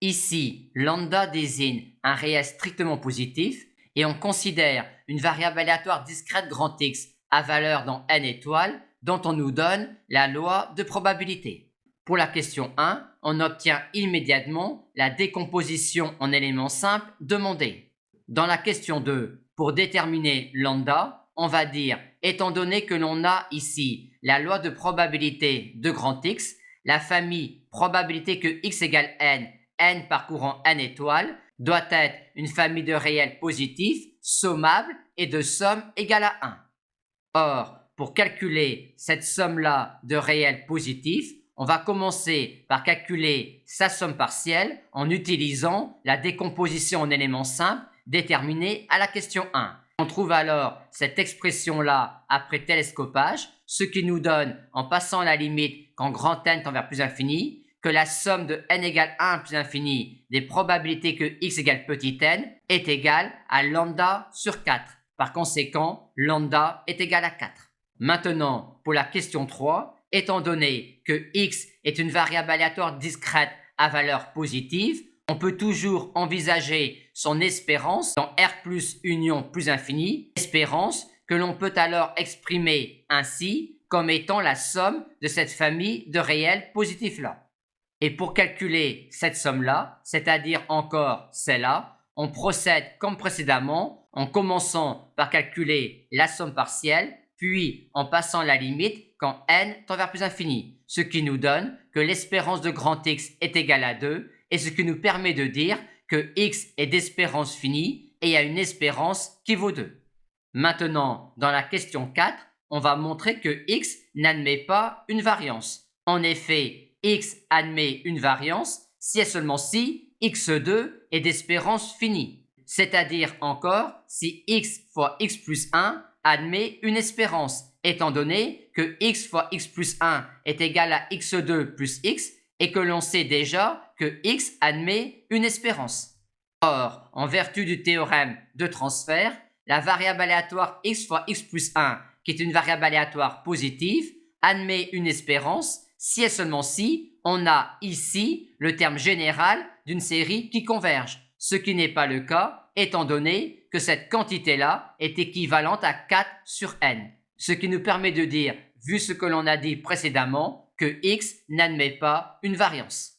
Ici, lambda désigne un réel strictement positif et on considère une variable aléatoire discrète grand X à valeur dans n étoiles dont on nous donne la loi de probabilité. Pour la question 1, on obtient immédiatement la décomposition en éléments simples demandée. Dans la question 2, pour déterminer lambda, on va dire, étant donné que l'on a ici la loi de probabilité de grand X, la famille probabilité que x égale n parcourant n étoiles, doit être une famille de réels positifs, sommables et de somme égale à 1. Or, pour calculer cette somme-là de réels positifs, on va commencer par calculer sa somme partielle en utilisant la décomposition en éléments simples déterminée à la question 1. On trouve alors cette expression-là après télescopage, ce qui nous donne, en passant la limite quand grand N tend vers plus infini, que la somme de n égale 1 plus infini des probabilités que x égale petit n est égale à lambda sur 4. Par conséquent, lambda est égal à 4. Maintenant, pour la question 3, étant donné que x est une variable aléatoire discrète à valeur positive, on peut toujours envisager son espérance dans R plus union plus infini, espérance que l'on peut alors exprimer ainsi comme étant la somme de cette famille de réels positifs-là. Et pour calculer cette somme-là, c'est-à-dire encore celle-là, on procède comme précédemment en commençant par calculer la somme partielle, puis en passant la limite quand n tend vers plus infini, ce qui nous donne que l'espérance de grand X est égale à 2 et ce qui nous permet de dire que x est d'espérance finie et il y a une espérance qui vaut 2. Maintenant, dans la question 4, on va montrer que x n'admet pas une variance. En effet, x admet une variance si et seulement si x2 est d'espérance finie, c'est-à-dire encore si x fois x plus 1 admet une espérance, étant donné que x fois x plus 1 est égal à x2 plus x et que l'on sait déjà que x admet une espérance. Or, en vertu du théorème de transfert, la variable aléatoire x fois x plus 1, qui est une variable aléatoire positive, admet une espérance si et seulement si on a ici le terme général d'une série qui converge, ce qui n'est pas le cas étant donné que cette quantité-là est équivalente à 4 sur n, ce qui nous permet de dire, vu ce que l'on a dit précédemment, que x n'admet pas une variance.